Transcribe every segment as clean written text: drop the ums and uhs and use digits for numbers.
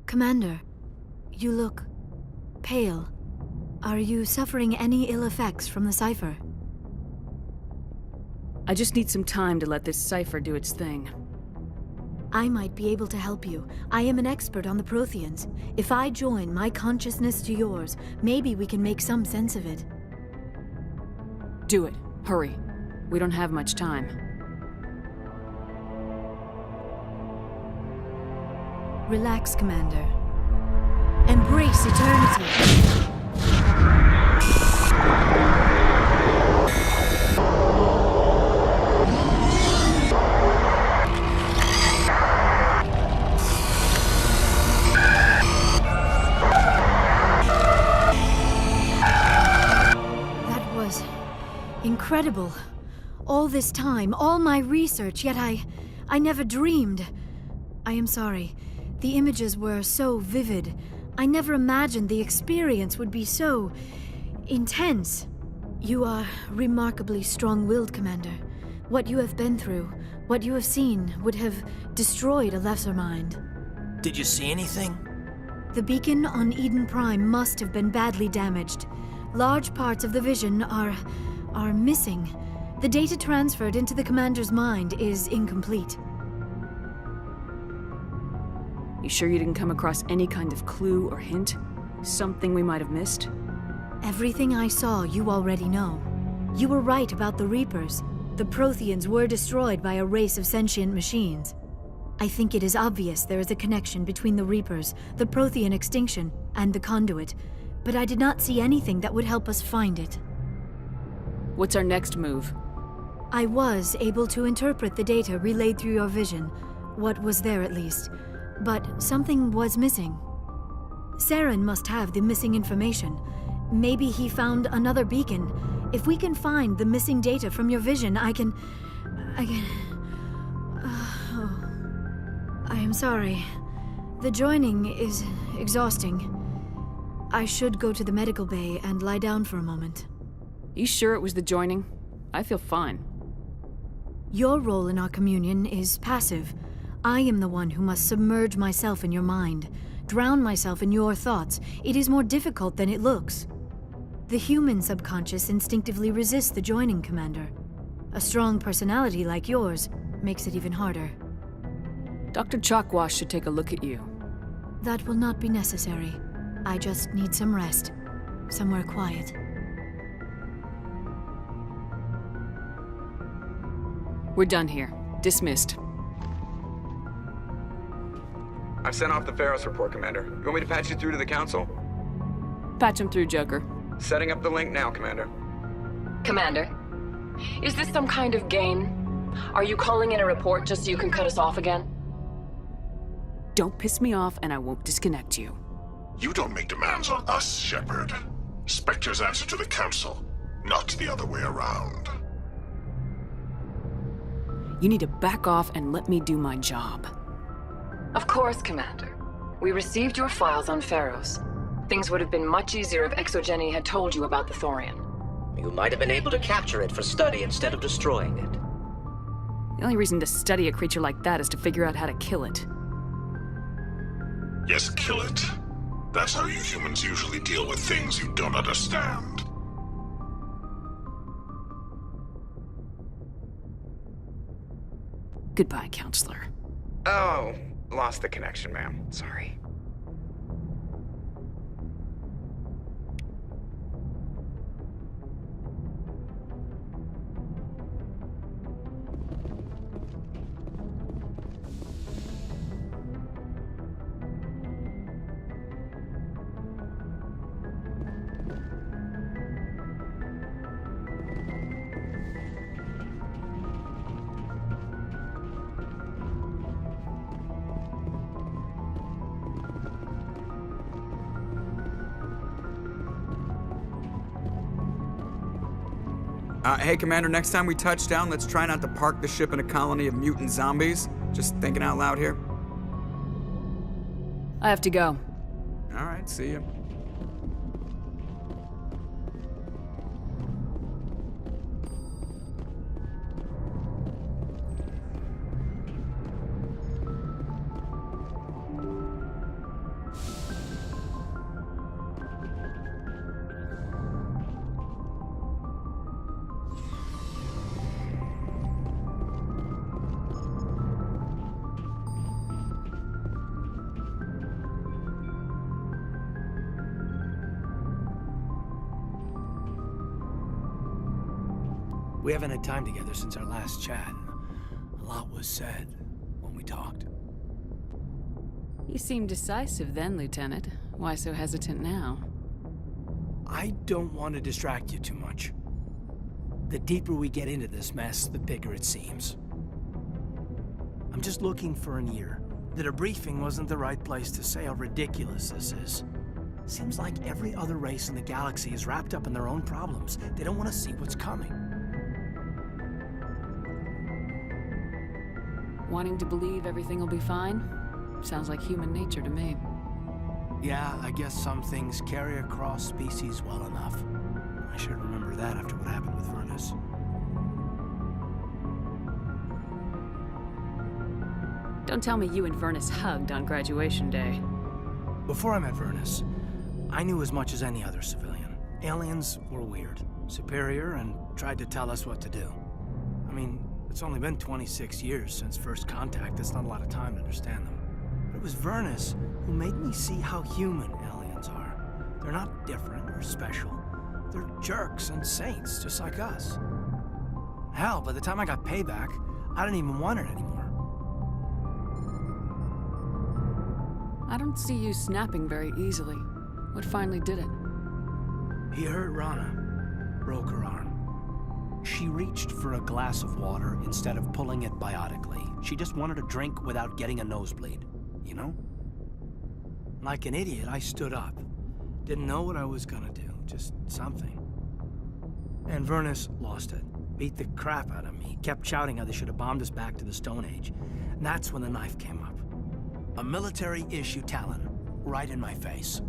Commander, you look pale. Are you suffering any ill effects from the cipher? I just need some time to let this cipher do its thing. I might be able to help you. I am an expert on the Protheans. If I join my consciousness to yours, maybe we can make some sense of it. Do it. Hurry. We don't have much time. Relax, Commander. Embrace eternity. That was incredible. All this time, all my research, yet I never dreamed. I am sorry. The images were so vivid. I never imagined the experience would be so intense. You are remarkably strong-willed, Commander. What you have been through, what you have seen, would have destroyed a lesser mind. Did you see anything? The beacon on Eden Prime must have been badly damaged. Large parts of the vision are missing. The data transferred into the Commander's mind is incomplete. You sure you didn't come across any kind of clue or hint? Something we might have missed? Everything I saw, you already know. You were right about the Reapers. The Protheans were destroyed by a race of sentient machines. I think it is obvious there is a connection between the Reapers, the Prothean extinction, and the Conduit, but I did not see anything that would help us find it. What's our next move? I was able to interpret the data relayed through your vision, what was there at least, but something was missing. Saren must have the missing information. Maybe he found another beacon. If we can find the missing data from your vision, I can... I am sorry. The joining is exhausting. I should go to the medical bay and lie down for a moment. You sure it was the joining? I feel fine. Your role in our communion is passive. I am the one who must submerge myself in your mind, drown myself in your thoughts. It is more difficult than it looks. The human subconscious instinctively resists the joining, Commander. A strong personality like yours makes it even harder. Dr. Chalkwash should take a look at you. That will not be necessary. I just need some rest. Somewhere quiet. We're done here. Dismissed. I've sent off the Pharos report, Commander. You want me to patch you through to the Council? Patch him through, Joker. Setting up the link now, Commander. Commander, is this some kind of game? Are you calling in a report just so you can cut us off again? Don't piss me off and I won't disconnect you. You don't make demands on us, Shepard. Spectres answer to the Council, not the other way around. You need to back off and let me do my job. Of course, Commander. We received your files on Pharos. Things would have been much easier if Exogeny had told you about the Thorian. You might have been able to capture it for study instead of destroying it. The only reason to study a creature like that is to figure out how to kill it. Yes, kill it. That's how you humans usually deal with things you don't understand. Goodbye, Counselor. Oh, lost the connection, ma'am. Sorry. Hey, Commander, next time we touch down, let's try not to park the ship in a colony of mutant zombies. Just thinking out loud here. I have to go. All right, see you. We haven't had time together since our last chat. A lot was said when we talked. You seemed decisive then, Lieutenant. Why so hesitant now? I don't want to distract you too much. The deeper we get into this mess, the bigger it seems. I'm just looking for an ear. The debriefing wasn't the right place to say how ridiculous this is. Seems like every other race in the galaxy is wrapped up in their own problems. They don't want to see what's coming. Wanting to believe everything will be fine? Sounds like human nature to me. Yeah, I guess some things carry across species well enough. I should remember that after what happened with Vernus. Don't tell me you and Vernus hugged on graduation day. Before I met Vernus, I knew as much as any other civilian. Aliens were weird, superior, and tried to tell us what to do. I mean, it's only been 26 years since first contact. That's not a lot of time to understand them. But it was Vernus who made me see how human aliens are. They're not different or special. They're jerks and saints, just like us. Hell, by the time I got payback, I didn't even want it anymore. I don't see you snapping very easily. What finally did it? He hurt Rana, broke her arm. She reached for a glass of water instead of pulling it biotically. She just wanted a drink without getting a nosebleed, you know? Like an idiot, I stood up. Didn't know what I was gonna do, just something. And Vernus lost it. Beat the crap out of me. Kept shouting how they should have bombed us back to the Stone Age. And that's when the knife came up. A military-issue talon, right in my face.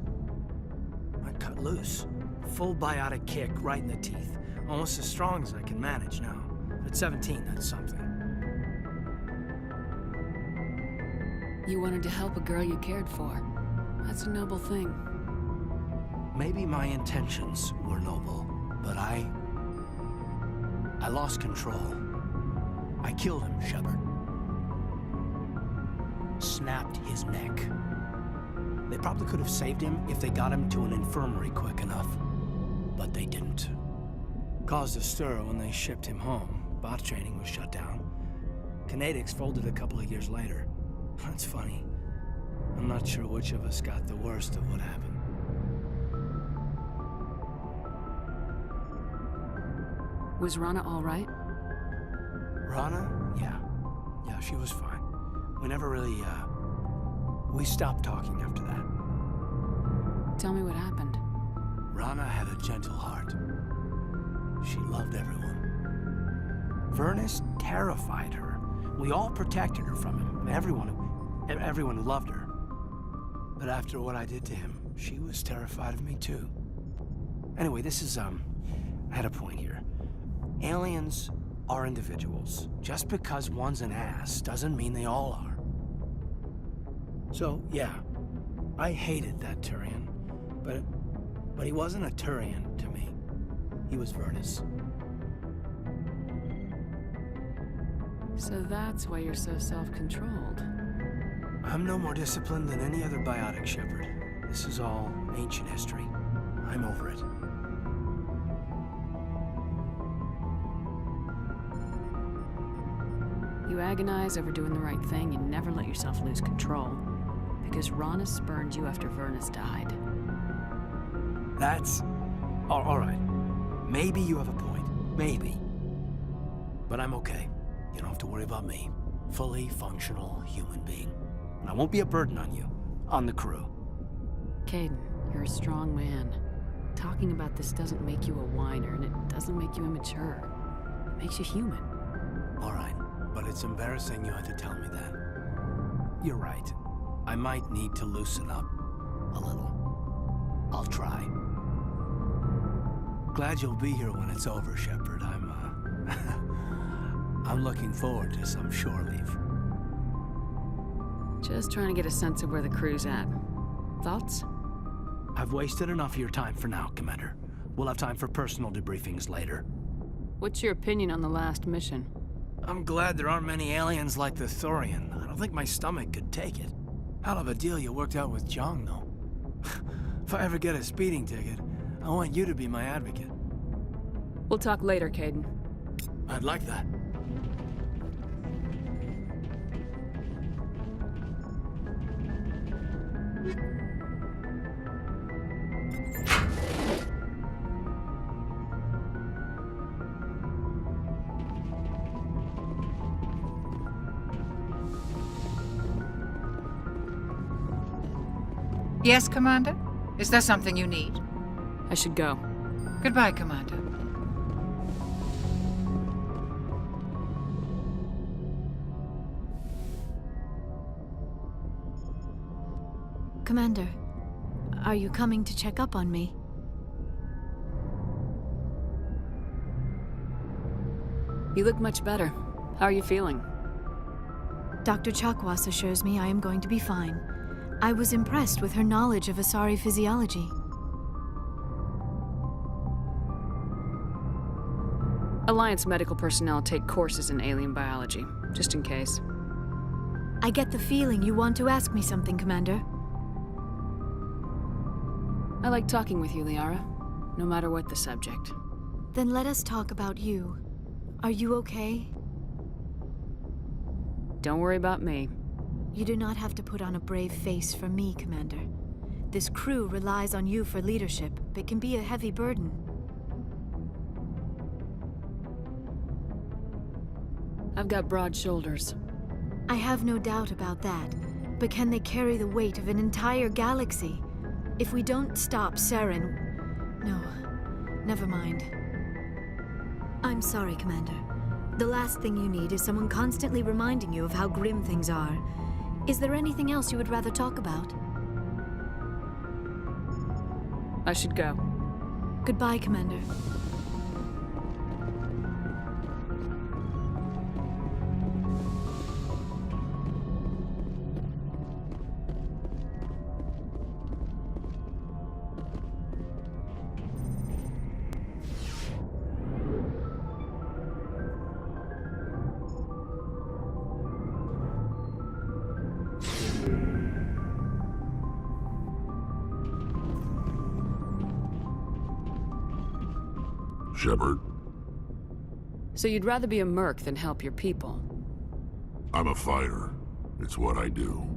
I cut loose. Full biotic kick right in the teeth. Almost as strong as I can manage now. But at 17, that's something. You wanted to help a girl you cared for. That's a noble thing. Maybe my intentions were noble, but I lost control. I killed him, Shepard. Snapped his neck. They probably could have saved him if they got him to an infirmary quick enough. But they didn't. Caused a stir when they shipped him home. Bot training was shut down. Kinetics folded a couple of years later. That's funny. I'm not sure which of us got the worst of what happened. Was Rana all right? Rana? Yeah. Yeah, she was fine. We never really, we stopped talking after that. Tell me what happened. Rana had a gentle heart. She loved everyone. Vernus terrified her. We all protected her from him, and everyone who loved her. But after what I did to him, she was terrified of me too. Anyway, this is, I had a point here. Aliens are individuals. Just because one's an ass doesn't mean they all are. So, yeah, I hated that Turian, but he wasn't a Turian to me. He was Vernus. So that's why you're so self-controlled. I'm no more disciplined than any other biotic, Shepard. This is all ancient history. I'm over it. You agonize over doing the right thing and never let yourself lose control. Because Rana spurned you after Vernus died. That's... all right. Maybe you have a point. Maybe. But I'm okay. You don't have to worry about me. Fully functional human being. And I won't be a burden on you. On the crew. Caden, you're a strong man. Talking about this doesn't make you a whiner, and it doesn't make you immature. It makes you human. All right. But it's embarrassing you had to tell me that. You're right. I might need to loosen up a little. I'll try. Glad you'll be here when it's over, Shepard. I'm looking forward to some shore leave. Just trying to get a sense of where the crew's at. Thoughts? I've wasted enough of your time for now, Commander. We'll have time for personal debriefings later. What's your opinion on the last mission? I'm glad there aren't many aliens like the Thorian. I don't think my stomach could take it. Hell of a deal you worked out with Jong, though. If I ever get a speeding ticket, I want you to be my advocate. We'll talk later, Caden. I'd like that. Yes, Commander? Is there something you need? I should go. Goodbye, Commander. Commander, are you coming to check up on me? You look much better. How are you feeling? Dr. Chakwas assures me I am going to be fine. I was impressed with her knowledge of Asari physiology. Alliance medical personnel take courses in alien biology, just in case. I get the feeling you want to ask me something, Commander. I like talking with you, Liara, no matter what the subject. Then let us talk about you. Are you okay? Don't worry about me. You do not have to put on a brave face for me, Commander. This crew relies on you for leadership. It can be a heavy burden. I've got broad shoulders. I have no doubt about that. But can they carry the weight of an entire galaxy? If we don't stop Saren... No, never mind. I'm sorry, Commander. The last thing you need is someone constantly reminding you of how grim things are. Is there anything else you would rather talk about? I should go. Goodbye, Commander. Shepard, So you'd rather be a merc than help your people? I'm a fighter. It's what I do.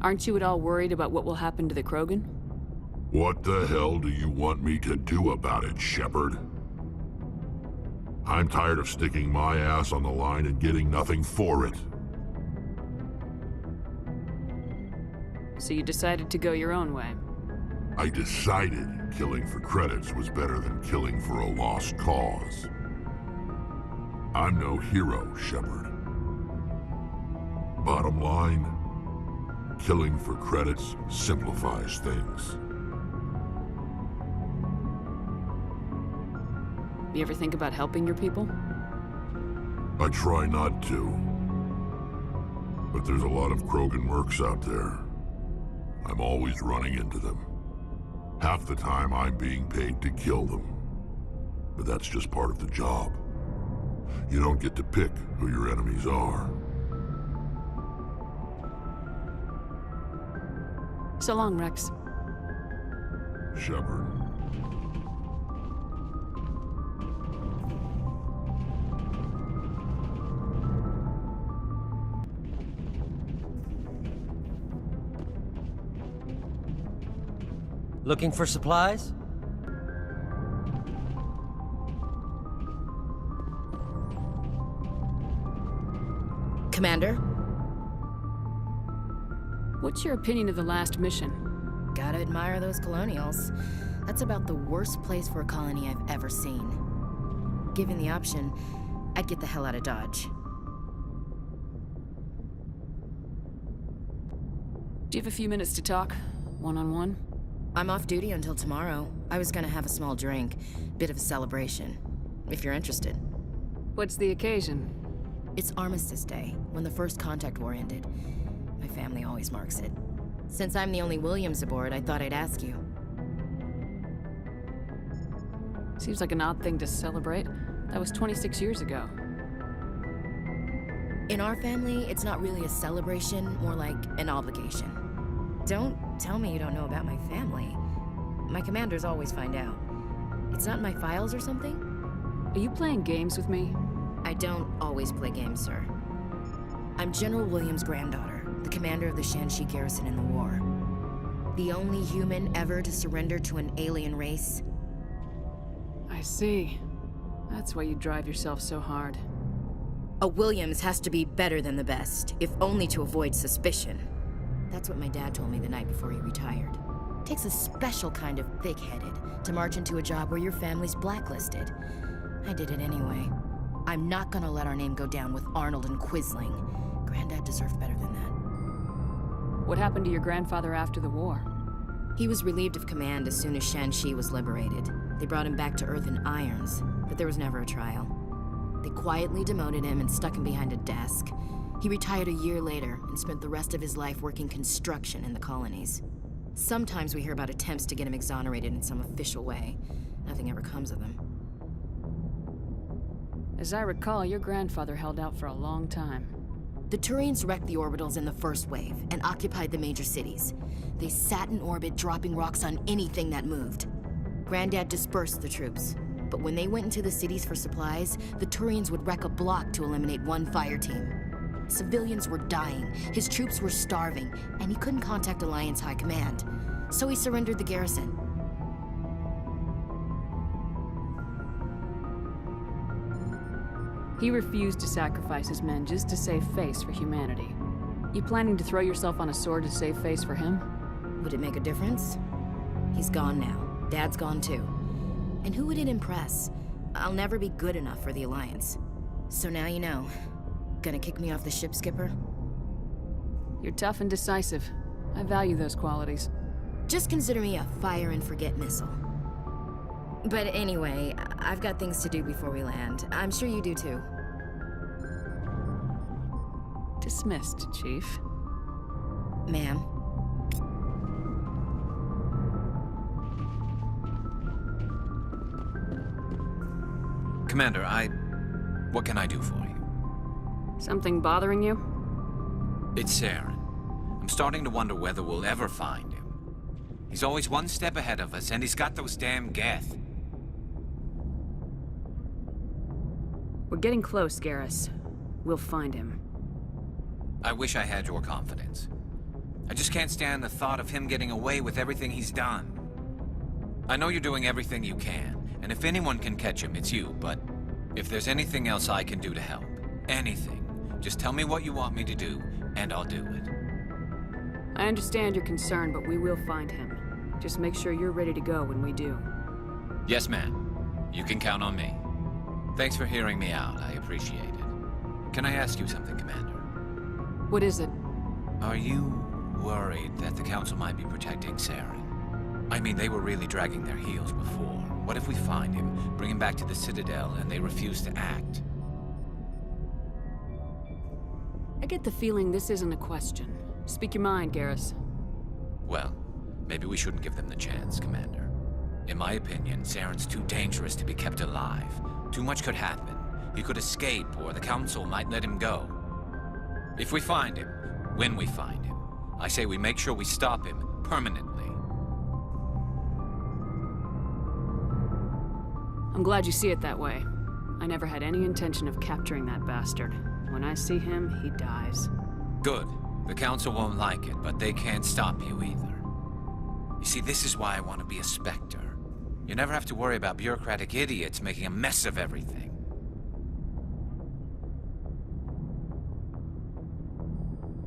Aren't you at all worried about what will happen to the Krogan? What the hell do you want me to do about it, Shepard? I'm tired of sticking my ass on the line and getting nothing for it. So you decided to go your own way? I decided killing for credits was better than killing for a lost cause. I'm no hero, Shepard. Bottom line, killing for credits simplifies things. You ever think about helping your people? I try not to. But there's a lot of Krogan mercs out there. I'm always running into them. Half the time I'm being paid to kill them. But that's just part of the job. You don't get to pick who your enemies are. So long, Rex. Shepard. Looking for supplies? Commander? What's your opinion of the last mission? Gotta admire those colonials. That's about the worst place for a colony I've ever seen. Given the option, I'd get the hell out of Dodge. Do you have a few minutes to talk? One-on-one? I'm off duty until tomorrow. I was gonna have a small drink. Bit of a celebration. If you're interested. What's the occasion? It's Armistice Day, when the First Contact War ended. My family always marks it. Since I'm the only Williams aboard, I thought I'd ask you. Seems like an odd thing to celebrate. That was 26 years ago. In our family, it's not really a celebration, more like an obligation. Don't tell me you don't know about my family. My commanders always find out. It's not in my files or something? Are you playing games with me? I don't always play games, sir. I'm General Williams' granddaughter, the commander of the Shanxi garrison in the war. The only human ever to surrender to an alien race. I see. That's why you drive yourself so hard. A Williams has to be better than the best, if only to avoid suspicion. That's what my dad told me the night before he retired. Takes a special kind of thick-headed to march into a job where your family's blacklisted. I did it anyway. I'm not gonna let our name go down with Arnold and Quisling. Granddad deserved better than that. What happened to your grandfather after the war? He was relieved of command as soon as Shanxi was liberated. They brought him back to Earth in irons, but there was never a trial. They quietly demoted him and stuck him behind a desk. He retired a year later and spent the rest of his life working construction in the colonies. Sometimes we hear about attempts to get him exonerated in some official way. Nothing ever comes of them. As I recall, your grandfather held out for a long time. The Turians wrecked the orbitals in the first wave and occupied the major cities. They sat in orbit, dropping rocks on anything that moved. Granddad dispersed the troops, but when they went into the cities for supplies, the Turians would wreck a block to eliminate one fire team. Civilians were dying, his troops were starving, and he couldn't contact Alliance High Command. So he surrendered the garrison. He refused to sacrifice his men just to save face for humanity. You planning to throw yourself on a sword to save face for him? Would it make a difference? He's gone now. Dad's gone too. And who would it impress? I'll never be good enough for the Alliance. So now you know. Gonna kick me off the ship, Skipper? You're tough and decisive. I value those qualities. Just consider me a fire-and-forget missile. But anyway, I've got things to do before we land. I'm sure you do too. Dismissed, Chief. Ma'am. Commander, what can I do for you? Something bothering you? It's Saren. I'm starting to wonder whether we'll ever find him. He's always one step ahead of us, and he's got those damn Geth. We're getting close, Garrus. We'll find him. I wish I had your confidence. I just can't stand the thought of him getting away with everything he's done. I know you're doing everything you can, and if anyone can catch him, it's you, but if there's anything else I can do to help, anything, just tell me what you want me to do, and I'll do it. I understand your concern, but we will find him. Just make sure you're ready to go when we do. Yes, ma'am. You can count on me. Thanks for hearing me out. I appreciate it. Can I ask you something, Commander? What is it? Are you worried that the Council might be protecting Saren? I mean, they were really dragging their heels before. What if we find him, bring him back to the Citadel, and they refuse to act? I get the feeling this isn't a question. Speak your mind, Garrus. Well, maybe we shouldn't give them the chance, Commander. In my opinion, Saren's too dangerous to be kept alive. Too much could happen. He could escape, or the Council might let him go. If we find him, when we find him, I say we make sure we stop him permanently. I'm glad you see it that way. I never had any intention of capturing that bastard. When I see him, he dies. Good. The Council won't like it, but they can't stop you either. You see, this is why I want to be a Spectre. You never have to worry about bureaucratic idiots making a mess of everything.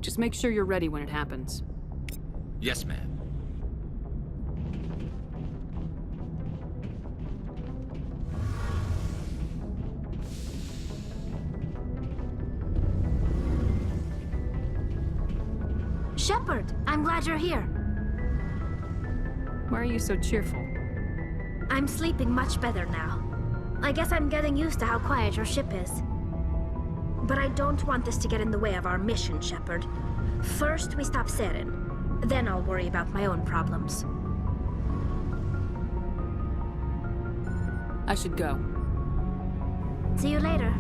Just make sure you're ready when it happens. Yes, ma'am. Shepard, I'm glad you're here. Why are you so cheerful? I'm sleeping much better now. I guess I'm getting used to how quiet your ship is. But I don't want this to get in the way of our mission, Shepard. First, we stop Saren. Then I'll worry about my own problems. I should go. See you later.